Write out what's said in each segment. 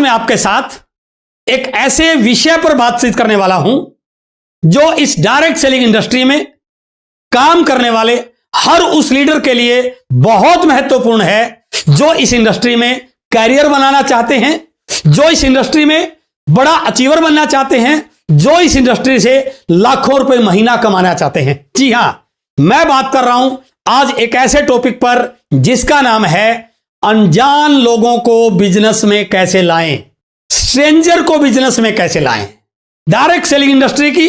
मैं आपके साथ एक ऐसे विषय पर बातचीत करने वाला हूं जो इस डायरेक्ट सेलिंग इंडस्ट्री में काम करने वाले हर उस लीडर के लिए बहुत महत्वपूर्ण है जो इस इंडस्ट्री में कैरियर बनाना चाहते हैं, जो इस इंडस्ट्री में बड़ा अचीवर बनना चाहते हैं, जो इस इंडस्ट्री से लाखों रुपए महीना कमाना चाहते हैं। जी हां, मैं बात कर रहा हूं आज एक ऐसे टॉपिक पर जिसका नाम है अनजान लोगों को बिजनेस में कैसे लाएं, स्ट्रेंजर को बिजनेस में कैसे लाएं। डायरेक्ट सेलिंग इंडस्ट्री की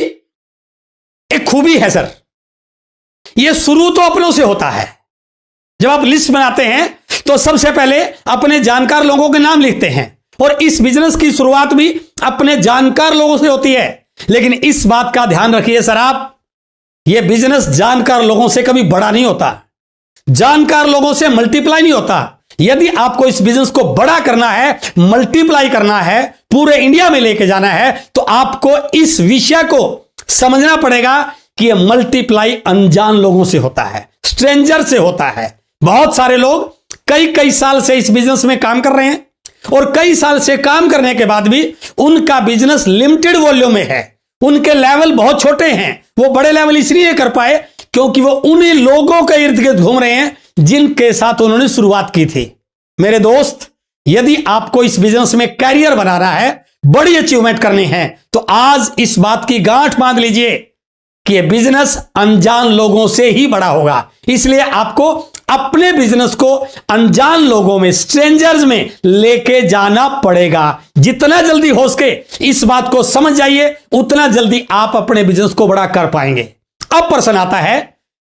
एक खूबी है सर, यह शुरू तो अपनों से होता है। जब आप लिस्ट बनाते हैं तो सबसे पहले अपने जानकार लोगों के नाम लिखते हैं और इस बिजनेस की शुरुआत भी अपने जानकार लोगों से होती है। लेकिन इस बात का ध्यान रखिए सर, आप यह बिजनेस जानकार लोगों से कभी बड़ा नहीं होता, जानकार लोगों से मल्टीप्लाई नहीं होता। यदि आपको इस बिजनेस को बड़ा करना है, मल्टीप्लाई करना है, पूरे इंडिया में लेके जाना है, तो आपको इस विषय को समझना पड़ेगा कि यह मल्टीप्लाई अनजान लोगों से होता है, स्ट्रेंजर से होता है। बहुत सारे लोग कई कई साल से इस बिजनेस में काम कर रहे हैं और कई साल से काम करने के बाद भी उनका बिजनेस लिमिटेड वॉल्यूम में है, उनके लेवल बहुत छोटे हैं। वो बड़े लेवल इसलिए कर पाए क्योंकि वो उन्हीं लोगों के इर्द गिर्द घूम रहे हैं जिनके साथ उन्होंने शुरुआत की थी। मेरे दोस्त, यदि आपको इस बिजनेस में कैरियर बनाना है, बड़ी अचीवमेंट करनी है, तो आज इस बात की गांठ बांध लीजिए कि यह बिजनेस अनजान लोगों से ही बड़ा होगा। इसलिए आपको अपने बिजनेस को अनजान लोगों में, स्ट्रेंजर्स में लेके जाना पड़ेगा। जितना जल्दी हो सके इस बात को समझ जाइए, उतना जल्दी आप अपने बिजनेस को बड़ा कर पाएंगे। अब प्रश्न आता है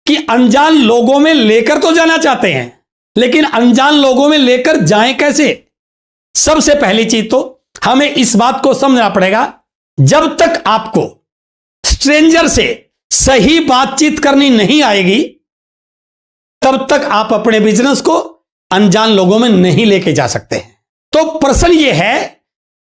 कि अनजान लोगों में लेकर तो जाना चाहते हैं, लेकिन अनजान लोगों में लेकर जाएं कैसे? सबसे पहली चीज तो हमें इस बात को समझना पड़ेगा, जब तक आपको स्ट्रेंजर से सही बातचीत करनी नहीं आएगी तब तक आप अपने बिजनेस को अनजान लोगों में नहीं लेके जा सकते हैं। तो प्रश्न यह है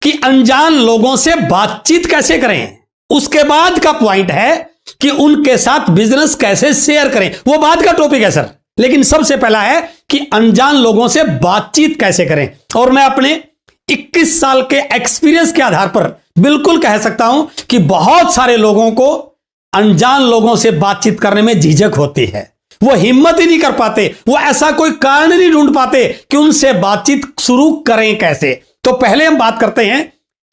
कि अनजान लोगों से बातचीत कैसे करें। उसके बाद का पॉइंट है कि उनके साथ बिजनेस कैसे शेयर करें, वो बाद का टॉपिक है सर। लेकिन सबसे पहला है कि अनजान लोगों से बातचीत कैसे करें। और मैं अपने 21 साल के एक्सपीरियंस के आधार पर बिल्कुल कह सकता हूं कि बहुत सारे लोगों को अनजान लोगों से बातचीत करने में झिझक होती है, वो हिम्मत ही नहीं कर पाते, वो ऐसा कोई कारण नहीं ढूंढ पाते कि उनसे बातचीत शुरू करें कैसे। तो पहले हम बात करते हैं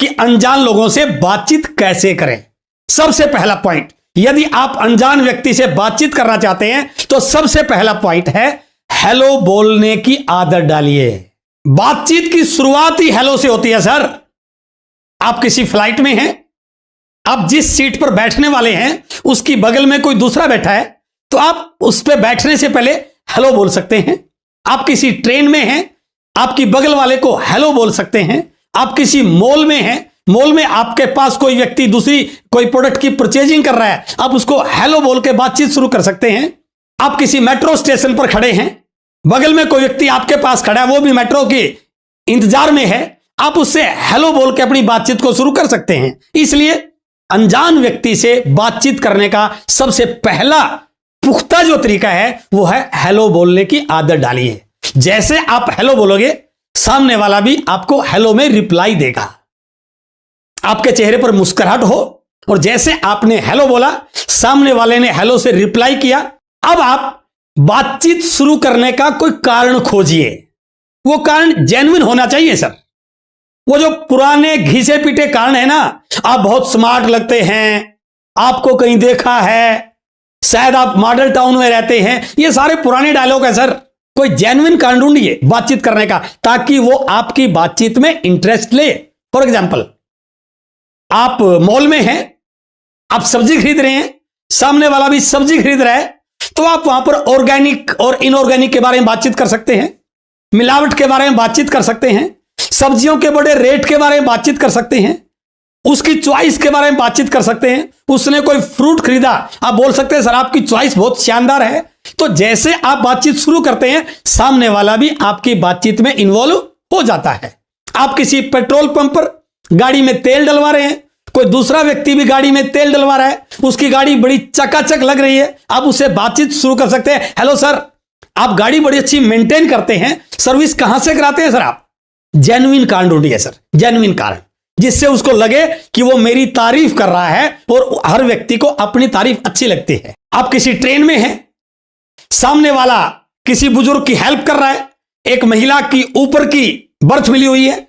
कि अनजान लोगों से बातचीत कैसे करें। सबसे पहला पॉइंट, यदि आप अनजान व्यक्ति से बातचीत करना चाहते हैं तो सबसे पहला पॉइंट है हेलो बोलने की आदत डालिए। बातचीत की शुरुआत ही हेलो से होती है सर। आप किसी फ्लाइट में हैं, आप जिस सीट पर बैठने वाले हैं उसकी बगल में कोई दूसरा बैठा है, तो आप उस पर बैठने से पहले हेलो बोल सकते हैं। आप किसी ट्रेन में हैं, आपकी बगल वाले को हेलो बोल सकते हैं। आप किसी मॉल में हैं, मॉल में आपके पास कोई व्यक्ति दूसरी कोई प्रोडक्ट की परचेजिंग कर रहा है, आप उसको हेलो बोल के बातचीत शुरू कर सकते हैं। आप किसी मेट्रो स्टेशन पर खड़े हैं, बगल में कोई व्यक्ति आपके पास खड़ा है, वो भी मेट्रो के इंतजार में है, आप उससे हेलो बोल के अपनी बातचीत को शुरू कर सकते हैं। इसलिए अनजान व्यक्ति से बातचीत करने का सबसे पहला पुख्ता जो तरीका है वो है हेलो बोलने की आदत डालिए। जैसे आप हेलो बोलोगे, सामने वाला भी आपको हेलो में रिप्लाई देगा, आपके चेहरे पर मुस्कुराहट हो, और जैसे आपने हेलो बोला, सामने वाले ने हेलो से रिप्लाई किया। अब आप बातचीत शुरू करने का कोई कारण खोजिए। वो कारण जेन्युइन होना चाहिए सर। वो जो पुराने घिसे पीटे कारण है ना, आप बहुत स्मार्ट लगते हैं, आपको कहीं देखा है, शायद आप मॉडल टाउन में रहते हैं, ये सारे पुराने डायलॉग है सर। कोई जेन्युइन कारण ढूंढिए बातचीत करने का, ताकि वो आपकी बातचीत में इंटरेस्ट ले। फॉर एग्जाम्पल, आप मॉल में हैं, आप सब्जी खरीद रहे हैं, सामने वाला भी सब्जी खरीद रहा है, तो आप वहां पर ऑर्गेनिक और इनऑर्गेनिक के बारे में बातचीत कर सकते हैं, मिलावट के बारे में बातचीत कर सकते हैं, सब्जियों के बड़े रेट के बारे में बातचीत कर सकते हैं, उसकी चॉइस के बारे में बातचीत कर सकते हैं। उसने कोई फ्रूट खरीदा, आप बोल सकते हैं सर आपकी चॉइस बहुत शानदार है। तो जैसे आप बातचीत शुरू करते हैं, सामने वाला भी आपकी बातचीत में इन्वॉल्व हो जाता है। आप किसी पेट्रोल पंप पर गाड़ी में तेल डलवा रहे हैं, कोई दूसरा व्यक्ति भी गाड़ी में तेल डलवा रहा है, उसकी गाड़ी बड़ी चकाचक लग रही है, आप उससे बातचीत शुरू कर सकते हैं। हेलो सर, आप गाड़ी बड़ी अच्छी मेंटेन करते हैं, सर्विस कहां से कराते हैं सर आप? जेन्युइन कारण ढूंढिए सर, जेन्युइन कारण, जिससे उसको लगे कि वो मेरी तारीफ कर रहा है। और हर व्यक्ति को अपनी तारीफ अच्छी लगती है। आप किसी ट्रेन में हैं, सामने वाला किसी बुजुर्ग की हेल्प कर रहा है, एक महिला की ऊपर की बर्थ मिली हुई है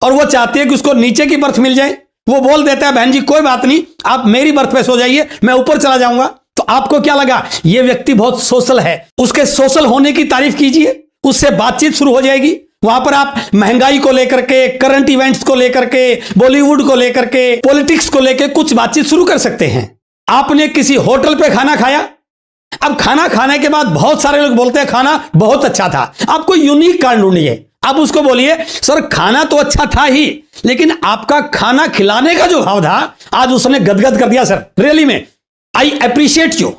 और वो चाहती है कि उसको नीचे की बर्थ मिल जाए। वो बोल देता है, बहन जी कोई बात नहीं, आप मेरी बर्थ पे सो जाइए, मैं ऊपर चला जाऊंगा। तो आपको क्या लगा, ये व्यक्ति बहुत सोशल है, उसके सोशल होने की तारीफ कीजिए, उससे बातचीत शुरू हो जाएगी। वहां पर आप महंगाई को लेकर के, करंट इवेंट्स को लेकर के, बॉलीवुड को लेकर के, पॉलिटिक्स को लेकर कुछ बातचीत शुरू कर सकते हैं। आपने किसी होटल पे खाना खाया, अब खाना खाने के बाद बहुत सारे लोग बोलते हैं खाना बहुत अच्छा था। आपको यूनिक कारण ढूंढिए। आप उसको बोलिए, सर खाना तो अच्छा था ही, लेकिन आपका खाना खिलाने का जो भाव था आज उसने गदगद कर दिया सर, रियली में आई अप्रिशिएट यू।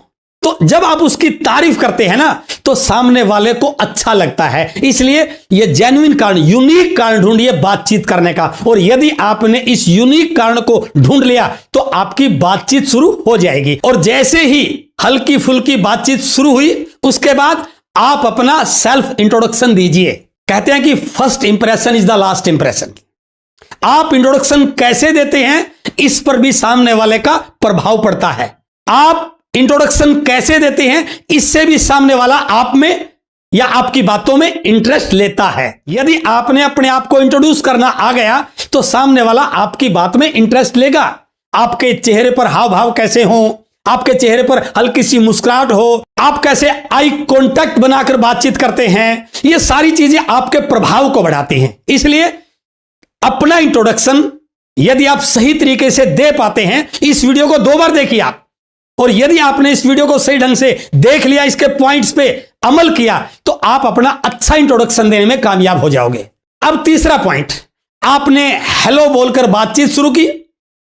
तो जब आप उसकी तारीफ करते हैं ना, तो सामने वाले को अच्छा लगता है। इसलिए ये जेन्युइन कारण, यूनिक कारण ढूंढिए बातचीत करने का। और यदि आपने इस यूनिक कारण को ढूंढ लिया तो आपकी बातचीत शुरू हो जाएगी। और जैसे ही हल्की फुल्की बातचीत शुरू हुई, उसके बाद आप अपना सेल्फ इंट्रोडक्शन दीजिए। कहते हैं कि first impression is the last impression. आप इंट्रोडक्शन कैसे देते हैं, इस पर भी सामने वाले का प्रभाव पड़ता है। आप इंट्रोडक्शन कैसे देते हैं, इससे भी सामने वाला आप में या आपकी बातों में इंटरेस्ट लेता है। यदि आपने अपने आप को इंट्रोड्यूस करना आ गया तो सामने वाला आपकी बात में इंटरेस्ट लेगा। आपके चेहरे पर हाव भाव कैसे हो, आपके चेहरे पर हल्की सी मुस्कुराहट हो, आप कैसे आई कांटेक्ट बनाकर बातचीत करते हैं, ये सारी चीजें आपके प्रभाव को बढ़ाती हैं। इसलिए अपना इंट्रोडक्शन यदि आप सही तरीके से दे पाते हैं, इस वीडियो को 2 बार देखिए आप, और यदि आपने इस वीडियो को सही ढंग से देख लिया, इसके पॉइंट्स पे अमल किया, तो आप अपना अच्छा इंट्रोडक्शन देने में कामयाब हो जाओगे। अब तीसरा पॉइंट, आपने हेलो बोलकर बातचीत शुरू की,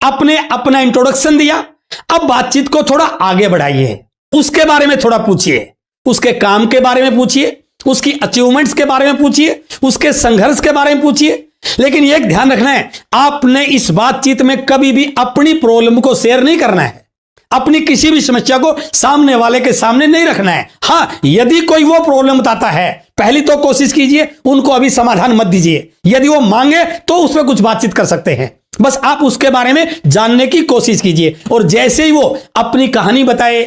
आपने अपना इंट्रोडक्शन दिया, अब बातचीत को थोड़ा आगे बढ़ाइए, उसके बारे में थोड़ा पूछिए, उसके काम के बारे में पूछिए, उसकी अचीवमेंट्स के बारे में पूछिए, उसके संघर्ष के बारे में पूछिए। लेकिन एक ध्यान रखना है, आपने इस बातचीत में कभी भी अपनी प्रॉब्लम को शेयर नहीं करना है, अपनी किसी भी समस्या को सामने वाले के सामने नहीं रखना है। हां, यदि कोई वो प्रॉब्लम बताता है, पहली तो कोशिश कीजिए उनको अभी समाधान मत दीजिए। यदि वो मांगे तो उसमें कुछ बातचीत कर सकते हैं, बस आप उसके बारे में जानने की कोशिश कीजिए। और जैसे ही वो अपनी कहानी बताए,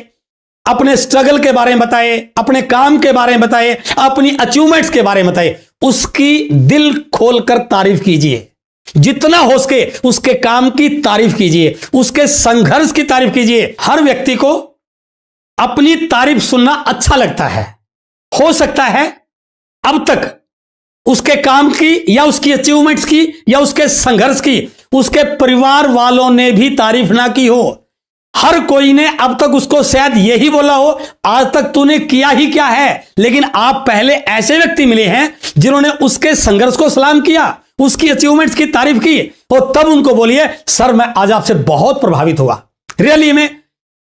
अपने स्ट्रगल के बारे में बताए, अपने काम के बारे में बताए, अपनी अचीवमेंट्स के बारे में बताए, उसकी दिल खोलकर तारीफ कीजिए। जितना हो सके उसके काम की तारीफ कीजिए, उसके संघर्ष की तारीफ कीजिए। हर व्यक्ति को अपनी तारीफ सुनना अच्छा लगता है। हो सकता है अब तक उसके काम की या उसकी अचीवमेंट्स की या उसके संघर्ष की उसके परिवार वालों ने भी तारीफ ना की हो। हर कोई ने अब तक उसको शायद यही बोला हो, आज तक तूने किया ही क्या है। लेकिन आप पहले ऐसे व्यक्ति मिले हैं जिन्होंने उसके संघर्ष को सलाम किया, उसकी अचीवमेंट्स की तारीफ की, और तब उनको बोलिए, सर मैं आज आपसे बहुत प्रभावित हुआ। रियली में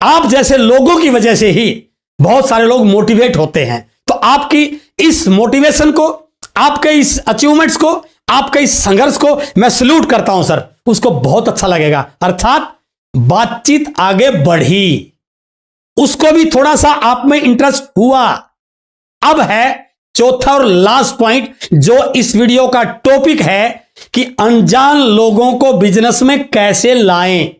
आप जैसे लोगों की वजह से ही बहुत सारे लोग मोटिवेट होते हैं। तो आपकी इस मोटिवेशन को, आपके इस अचीवमेंट्स को, आपके इस संघर्ष को मैं सल्यूट करता हूं सर, उसको बहुत अच्छा लगेगा। अर्थात बातचीत आगे बढ़ी, उसको भी थोड़ा सा आप में इंटरेस्ट हुआ। अब है चौथा और लास्ट पॉइंट, जो इस वीडियो का टॉपिक है कि अनजान लोगों को बिजनेस में कैसे लाएं।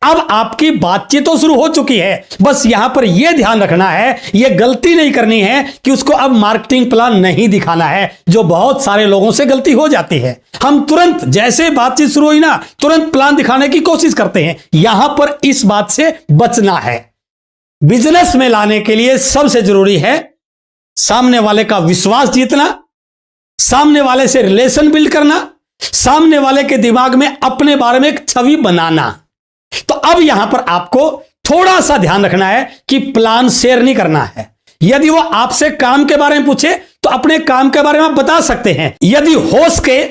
अब आपकी बातचीत तो शुरू हो चुकी है, बस यहां पर यह ध्यान रखना है, यह गलती नहीं करनी है कि उसको अब मार्केटिंग प्लान नहीं दिखाना है, जो बहुत सारे लोगों से गलती हो जाती है। हम तुरंत जैसे बातचीत शुरू हुई ना, तुरंत प्लान दिखाने की कोशिश करते हैं। यहां पर इस बात से बचना है। बिजनेस में लाने के लिए सबसे जरूरी है सामने वाले का विश्वास जीतना, सामने वाले से रिलेशन बिल्ड करना, सामने वाले के दिमाग में अपने बारे में एक छवि बनाना। तो अब यहां पर आपको थोड़ा सा ध्यान रखना है कि प्लान शेयर नहीं करना है। यदि वो आपसे काम के बारे में पूछे तो अपने काम के बारे में आप बता सकते हैं। यदि हो सके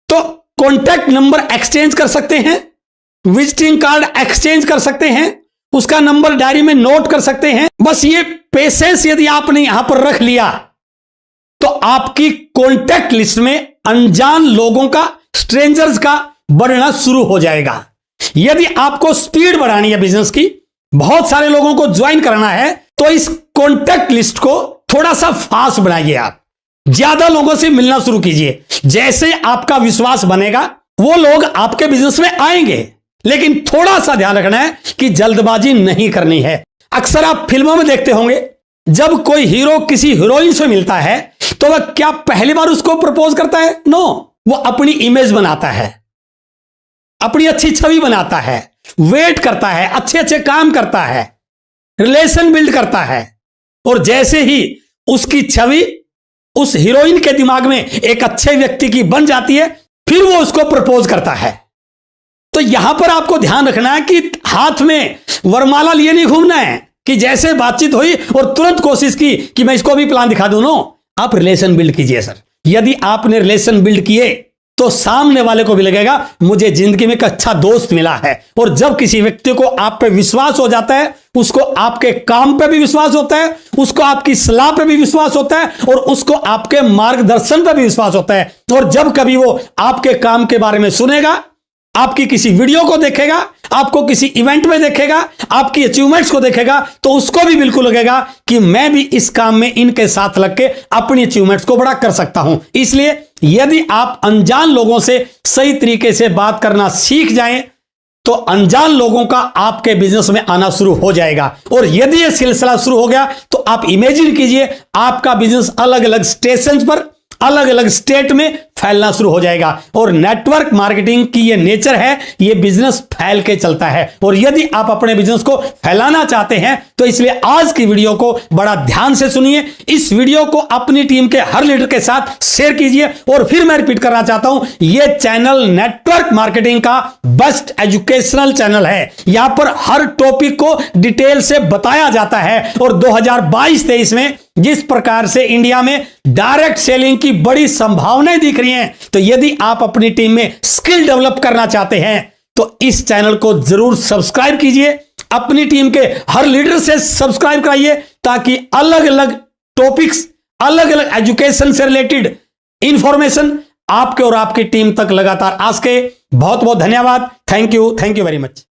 तो कॉन्टैक्ट नंबर एक्सचेंज कर सकते हैं, विजिटिंग कार्ड एक्सचेंज कर सकते हैं, उसका नंबर डायरी में नोट कर सकते हैं। बस ये पेशेंस यदि आपने यहां पर रख लिया तो आपकी कॉन्टैक्ट लिस्ट में अनजान लोगों का, स्ट्रेंजर्स का बढ़ना शुरू हो जाएगा। यदि आपको स्पीड बढ़ानी है बिजनेस की, बहुत सारे लोगों को ज्वाइन करना है, तो इस कॉन्टैक्ट लिस्ट को थोड़ा सा फास्ट बनाइए आप। ज्यादा लोगों से मिलना शुरू कीजिए। जैसे आपका विश्वास बनेगा वो लोग आपके बिजनेस में आएंगे, लेकिन थोड़ा सा ध्यान रखना है कि जल्दबाजी नहीं करनी है। अक्सर आप फिल्मों में देखते होंगे, जब कोई हीरो किसी हीरोइन से मिलता है तो वह क्या पहली बार उसको प्रपोज करता है? नो, वो अपनी इमेज बनाता है, अपनी अच्छी छवि बनाता है, वेट करता है, अच्छे अच्छे काम करता है, रिलेशन बिल्ड करता है, और जैसे ही उसकी छवि उस हीरोइन के दिमाग में एक अच्छे व्यक्ति की बन जाती है, फिर वो उसको प्रपोज करता है। तो यहां पर आपको ध्यान रखना है कि हाथ में वरमाला लिए नहीं घूमना है कि जैसे बातचीत हुई और तुरंत कोशिश की कि मैं इसको भी प्लान दिखा दूं। नो, आप रिलेशन बिल्ड कीजिए सर। यदि आपने रिलेशन बिल्ड किए तो सामने वाले को भी लगेगा मुझे जिंदगी में एक अच्छा दोस्त मिला है। और जब किसी व्यक्ति को आप पे विश्वास हो जाता है, उसको आपके काम पे भी विश्वास होता है, उसको आपकी सलाह पे भी विश्वास होता है, और उसको आपके मार्गदर्शन पे भी विश्वास होता है। और जब कभी वो आपके काम के बारे में सुनेगा, आपकी किसी वीडियो को देखेगा, आपको किसी इवेंट में देखेगा, आपकी अचीवमेंट्स को देखेगा, तो उसको भी बिल्कुल लगेगा कि मैं भी इस काम में इनके साथ लग के अपनी अचीवमेंट्स को बड़ा कर सकता हूं। इसलिए यदि आप अनजान लोगों से सही तरीके से बात करना सीख जाएं तो अनजान लोगों का आपके बिजनेस में आना शुरू हो जाएगा। और यदि यह सिलसिला शुरू हो गया तो आप इमेजिन कीजिए आपका बिजनेस अलग अलग स्टेशन पर, अलग अलग स्टेट में फैलना शुरू हो जाएगा। और नेटवर्क मार्केटिंग की ये नेचर है, ये बिजनेस फैल के चलता है। और यदि आप अपने बिजनेस को फैलाना चाहते हैं तो इसलिए आज की वीडियो को बड़ा ध्यान से सुनिए। इस वीडियो को अपनी टीम के हर लीडर के साथ शेयर कीजिए। और फिर मैं रिपीट करना चाहता हूं, यह चैनल नेटवर्क मार्केटिंग का बेस्ट एजुकेशनल चैनल है। यहां पर हर टॉपिक को डिटेल से बताया जाता है। और 2022-23 में जिस प्रकार से इंडिया में डायरेक्ट सेलिंग की बड़ी संभावनाएं दिख रही हैं, तो यदि आप अपनी टीम में स्किल डेवलप करना चाहते हैं तो इस चैनल को जरूर सब्सक्राइब कीजिए। अपनी टीम के हर लीडर से सब्सक्राइब कराइए ताकि अलग अलग टॉपिक्स, अलग अलग एजुकेशन से रिलेटेड इंफॉर्मेशन आपके और आपकी टीम तक लगातार आ सके। बहुत बहुत धन्यवाद। Thank you very much.